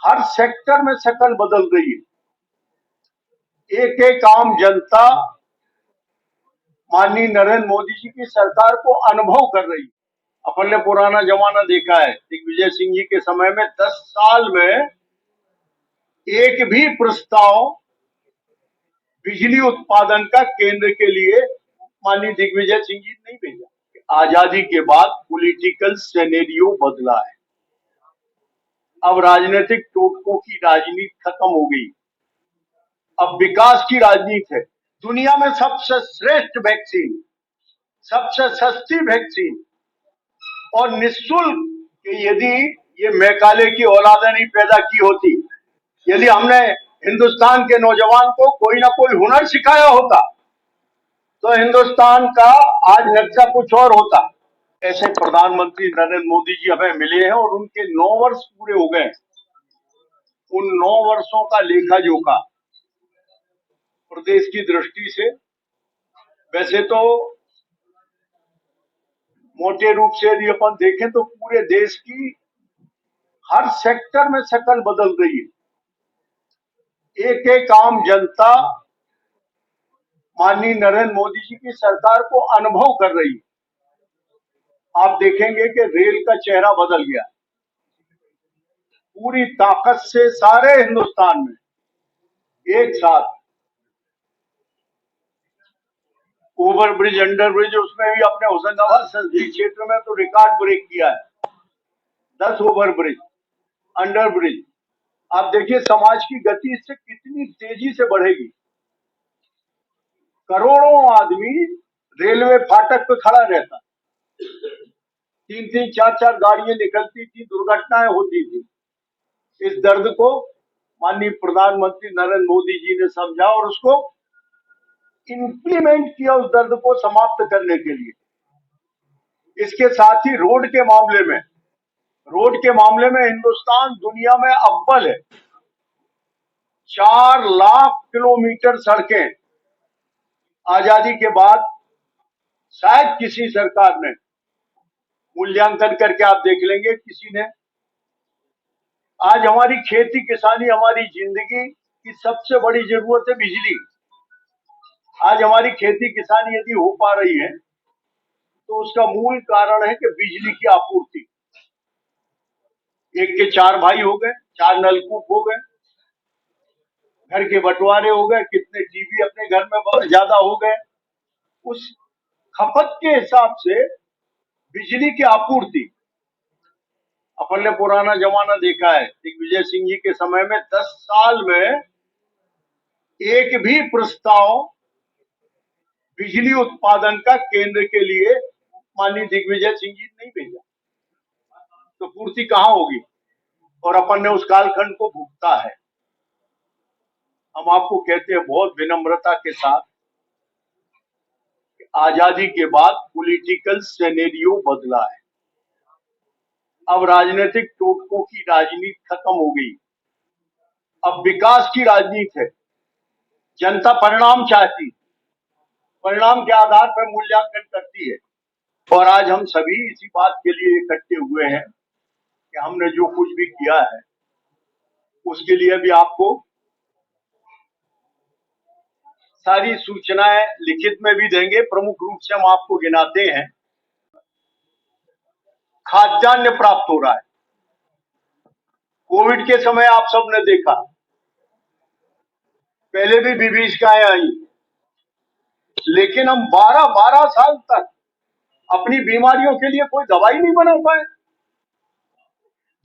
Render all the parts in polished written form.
हर sector में शक्ल बदल रही है। एक एक आम जनता माननीय नरेंद्र मोदी जी की सरकार को अनुभव कर रही है। अपन ने पुराना जमाना देखा है, दिग्विजय सिंह जी के समय में 10 साल में एक भी प्रस्ताव बिजली उत्पादन का केंद्र के लिए माननीय दिग्विजय सिंह जी ने नहीं भेजा। आजादी के बाद पॉलिटिकल सिनेरियो बदला है। अब राजनीतिक टोटकों की राजनीति खत्म हो गई, अब विकास की राजनीति है। दुनिया में सबसे श्रेष्ठ वैक्सीन, सबसे सस्ती वैक्सीन और निःशुल्क, यदि ये मैकाले की औलादे नहीं पैदा की होती, यदि हमने हिंदुस्तान के नौजवान को कोई ना कोई हुनर सिखाया होता तो हिंदुस्तान का आज नक्शा कुछ और होता। ऐसे प्रधानमंत्री नरेंद्र मोदी जी हमें मिले हैं और उनके 9 वर्ष पूरे हो गए। उन 9 वर्षों का लेखा जोखा प्रदेश की दृष्टि से वैसे तो मोटे रूप से यदि अपन देखें तो पूरे देश की हर सेक्टर में शक्ल बदल रही है। एक एक आम जनता माननीय नरेंद्र मोदी जी की सरकार को अनुभव कर रही है। आप देखेंगे कि रेल का चेहरा बदल गया। पूरी ताकत से सारे हिंदुस्तान में एक साथ ओवर ब्रिज, अंडर ब्रिज, उसमें भी अपने होशंगाबाद संसदीय क्षेत्र में तो रिकॉर्ड ब्रेक किया है। 10 ओवर ब्रिज, अंडर ब्रिज। आप देखिए समाज की गति इससे कितनी तेजी से बढ़ेगी। करोड़ों आदमी रेलवे फाटक पे खड़ा रहता, 3-3, 4-4 गाड़ियां निकलती थी, दुर्घटनाएं होती थी। इस दर्द को माननीय प्रधानमंत्री नरेंद्र मोदी जी ने समझा और उसको इंप्लीमेंट किया, उस दर्द को समाप्त करने के लिए। इसके साथ ही रोड के मामले में हिंदुस्तान दुनिया में अव्वल है। 4 लाख किलोमीटर सड़कें आजादी के बाद शायद किसी सरकार ने, मूल्यांकन करके आप देख लेंगे, किसी ने। आज हमारी खेती किसानी, हमारी जिंदगी की सबसे बड़ी जरूरत है बिजली। आज हमारी खेती किसानी यदि हो पा रही है तो उसका मूल कारण है कि बिजली की आपूर्ति। एक के 4 भाई हो गए, 4 नलकूप हो गए, घर के बंटवारे हो गए, कितने टीवी अपने घर में बहुत ज्यादा हो गए। उस खपत के हिसाब से बिजली की आपूर्ति, अपन ने पुराना जमाना देखा है, दिग्विजय सिंह जी के समय में 10 साल में एक भी प्रस्ताव बिजली उत्पादन का केंद्र के लिए माननीय दिग्विजय सिंह जी ने नहीं भेजा, तो पूर्ति कहां होगी? और अपन ने उस कालखंड को भुगता है। हम आपको कहते हैं बहुत विनम्रता के साथ, आजादी के बाद पॉलिटिकल सिनेरियो बदला है। अब राजनीतिक टोटकों की राजनीति खत्म हो गई, अब विकास की राजनीति है। जनता परिणाम चाहती, परिणाम के आधार पर मूल्यांकन करती है। और आज हम सभी इसी बात के लिए इकट्ठे हुए हैं कि हमने जो कुछ भी किया है उसके लिए भी आपको सारी सूचनाएं लिखित में भी देंगे। प्रमुख रूप से हम आपको गिनाते हैं। खाद्यान्न प्राप्त हो रहा है। कोविड के समय आप सबने देखा, पहले भी विभीषिकाएं आई, लेकिन हम 12-12 साल तक अपनी बीमारियों के लिए कोई दवाई नहीं बना पाए।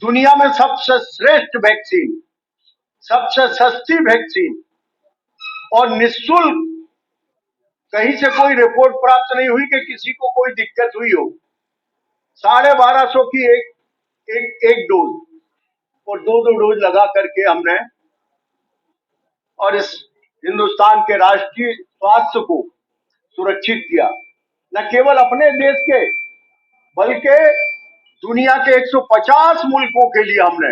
दुनिया में सबसे श्रेष्ठ वैक्सीन, सबसे सस्ती वैक्सीन और निःशुल्क, कहीं से कोई रिपोर्ट प्राप्त नहीं हुई कि किसी को कोई दिक्कत हुई हो। 1250 की एक डोज और 2-2 डोज लगा करके हमने और इस हिंदुस्तान के राष्ट्रीय स्वास्थ्य को सुरक्षित किया। न केवल अपने देश के बल्कि दुनिया के 150 मुल्कों के लिए हमने,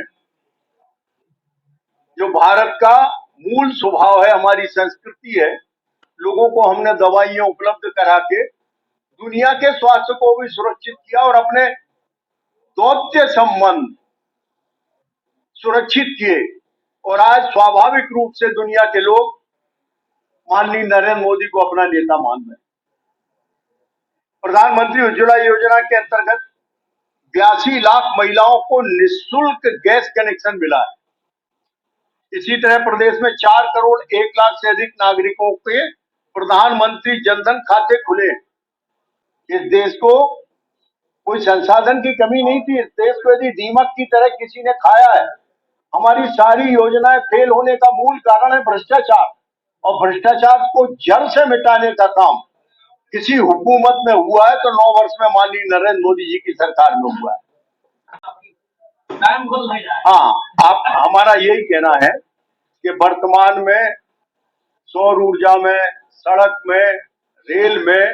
जो भारत का मूल स्वभाव है, हमारी संस्कृति है, लोगों को हमने दवाइयां उपलब्ध करा के दुनिया के स्वास्थ्य को भी सुरक्षित किया और अपने दौत्य संबंध सुरक्षित किए और आज स्वाभाविक रूप से दुनिया के लोग माननीय नरेंद्र मोदी को अपना नेता मान रहे हैं। प्रधानमंत्री उज्ज्वला योजना के अंतर्गत 82 लाख महिलाओं को निःशुल्क गैस कनेक्शन मिला है। इसी तरह प्रदेश में 4 करोड़ 1 लाख से अधिक नागरिकों के प्रधानमंत्री जनधन खाते खुले। इस देश को कोई संसाधन की कमी नहीं थी। इस देश को यदि दीमक की तरह किसी ने खाया है, हमारी सारी योजनाएं फेल होने का मूल कारण है भ्रष्टाचार, और भ्रष्टाचार को जड़ से मिटाने का काम किसी हुकूमत में हुआ है तो 9 वर्ष में माननीय नरेंद्र मोदी जी की सरकार में हुआ है। हाँ, आप हमारा यही कहना है कि वर्तमान में सौर ऊर्जा में, सड़क में, रेल में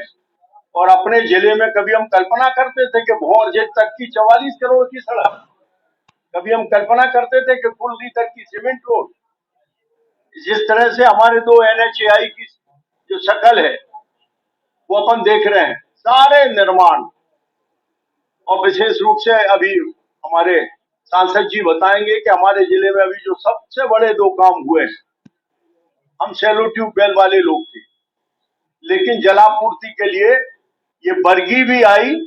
और अपने जिले में कभी हम कल्पना करते थे कि भौरजे तक की 44 करोड़ की सड़क, कभी हम कल्पना करते थे कि कुल्ली तक की सीमेंट रोड। जिस तरह से हमारे 2 NHAI की जो शक्ल है वो अपन देख रहे हैं, सारे निर्माण, और विशेष रूप से अभी हमारे सांसद जी बताएंगे कि हमारे जिले में अभी जो सबसे बड़े 2 काम हुए, हम शैलो ट्यूबवेल वाले लोग थे, लेकिन जलापूर्ति के लिए ये बरगी भी आई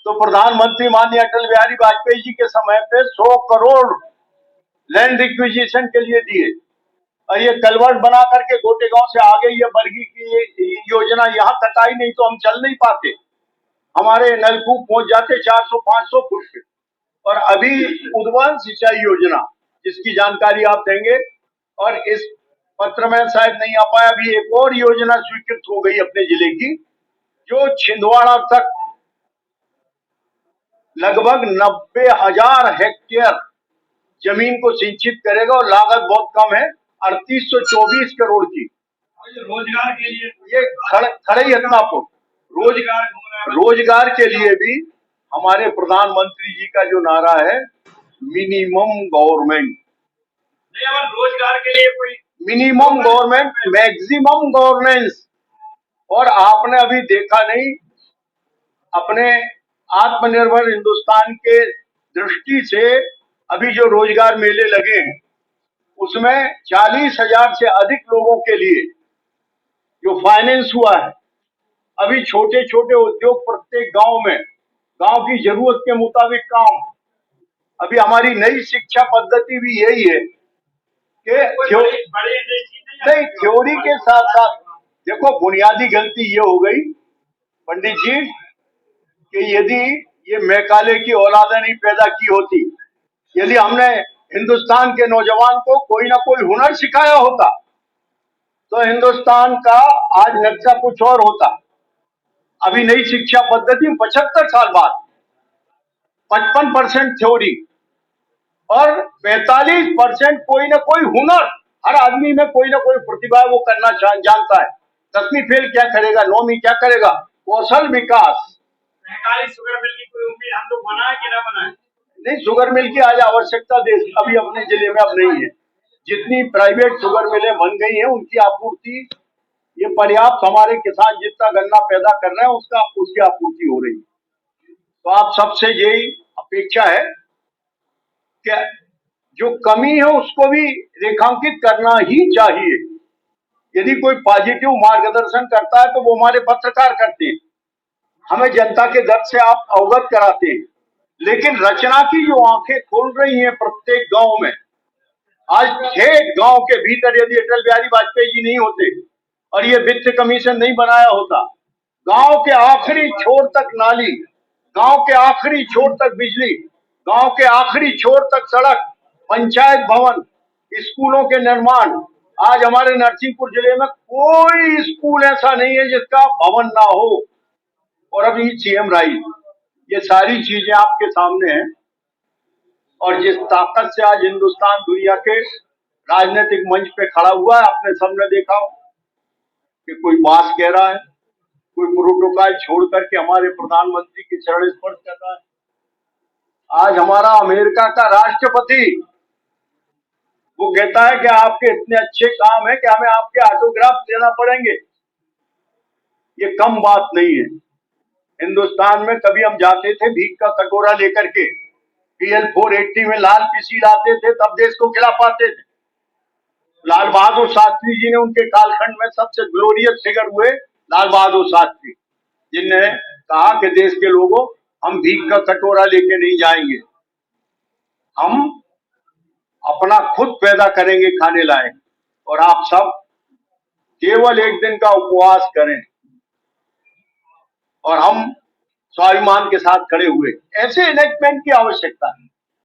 तो प्रधानमंत्री माननीय अटल बिहारी वाजपेयी जी के समय पे 100 करोड़ लैंड रिक्विजिशन के लिए दिए, और ये कलवर्ट बना करके गोटेगांव से आगे ये बरगी की योजना यहाँ तक आई, नहीं तो हम चल नहीं पाते, हमारे नलकूप पहुंच जाते 400-500 फुट पे। और अभी उद्वहन सिंचाई योजना जिसकी जानकारी आप देंगे, और इस पत्र में शायद नहीं आ पाया, अभी एक और योजना स्वीकृत हो गई अपने जिले की जो छिंदवाड़ा तक लगभग 90,000 हेक्टेयर जमीन को सिंचित करेगा और लागत बहुत कम है, 3824 करोड़ की। रोजगार के लिए ये खड़े हत्नापुर रोजगार के लिए भी हमारे प्रधानमंत्री जी का जो नारा है मिनिमम गवर्नमेंट, रोजगार के लिए कोई मिनिमम गवर्नमेंट मैक्सिमम गवर्नेंस। और आपने अभी देखा नहीं, अपने आत्मनिर्भर हिंदुस्तान के दृष्टि से अभी जो रोजगार मेले लगे हैं उसमें 40,000 से अधिक लोगों के लिए जो फाइनेंस हुआ है। अभी छोटे छोटे उद्योग प्रत्येक गांव में, गांव की जरूरत के मुताबिक काम। अभी हमारी नई शिक्षा पद्धति भी यही है कि नहीं, थ्योरी के साथ साथ देखो, बुनियादी गलती ये हो गई पंडित जी कि यदि ये मैकाले की औलादें नहीं पैदा की होती, यदि हमने हिंदुस्तान के नौजवान को कोई ना कोई हुनर सिखाया होता तो हिंदुस्तान का आज नक्शा कुछ और होता। अभी नई शिक्षा पद्धति में 75 साल बाद 55% थ्योरी और 45% कोई ना कोई हुनर। हर आदमी में कोई ना कोई प्रतिभा वो करना जानता है। 10वीं फेल क्या करेगा, 9वीं क्या करेगा, कौशल विकास। शुगर मिल की कोई उम्मीद हम लोग बनाए कि ना बनाए? नहीं, शुगर मिल की आज आवश्यकता अभी अपने जिले में अब नहीं है। जितनी प्राइवेट शुगर मिलें बन गई हैं उनकी आपूर्ति ये पर्याप्त, हमारे किसान जितना गन्ना पैदा कर रहे हैं उसकी आपूर्ति हो रही है। तो आप सबसे यही अपेक्षा है कि जो कमी है उसको भी रेखांकित करना ही चाहिए। यदि कोई पॉजिटिव मार्गदर्शन करता है तो वो हमारे पत्रकार करते हैं, हमें जनता के दर्द से आप अवगत कराते हैं, लेकिन रचना की जो आंखें खोल रही हैं प्रत्येक गांव में, आज ठेठ गांव के भीतर यदि अटल बिहारी वाजपेयी जी नहीं होते और ये वित्त कमीशन नहीं बनाया होता, गांव के आखिरी छोर तक नाली, गांव के आखिरी छोर तक बिजली, गांव के आखिरी छोर तक सड़क, पंचायत भवन, स्कूलों के निर्माण, आज हमारे नरसिंहपुर जिले में कोई स्कूल ऐसा नहीं है जिसका भवन ना हो। और अभी CM राइज, ये सारी चीजें आपके सामने हैं। और जिस ताकत से आज हिंदुस्तान दुनिया के राजनीतिक मंच पे खड़ा हुआ है, आपने सबने देखा कि कोई बात कह रहा है, कोई प्रोटोकॉल छोड़ करके हमारे प्रधानमंत्री के चरण स्पर्श कर रहा है। आज हमारा अमेरिका का राष्ट्रपति वो कहता है कि आपके इतने अच्छे काम है कि हमें आपके ऑटोग्राफ देना पड़ेंगे। ये कम बात नहीं है। हिंदुस्तान में कभी हम जाते थे भीख का कटोरा लेकर के, PL 480 में लाल पीसी लाते थे तब देश को खिला पाते थे। लाल बहादुर शास्त्री जी ने उनके कालखंड में सबसे ग्लोरियस फिगर हुए लाल बहादुर शास्त्री, जिनने कहा कि देश के लोगों, हम भीख का कटोरा लेके नहीं जाएंगे, हम अपना खुद पैदा करेंगे खाने लायक, और आप सब केवल एक दिन का उपवास करें। और हम स्वाभिमान के साथ खड़े हुए। ऐसे इनेक्टमेंट की आवश्यकता है।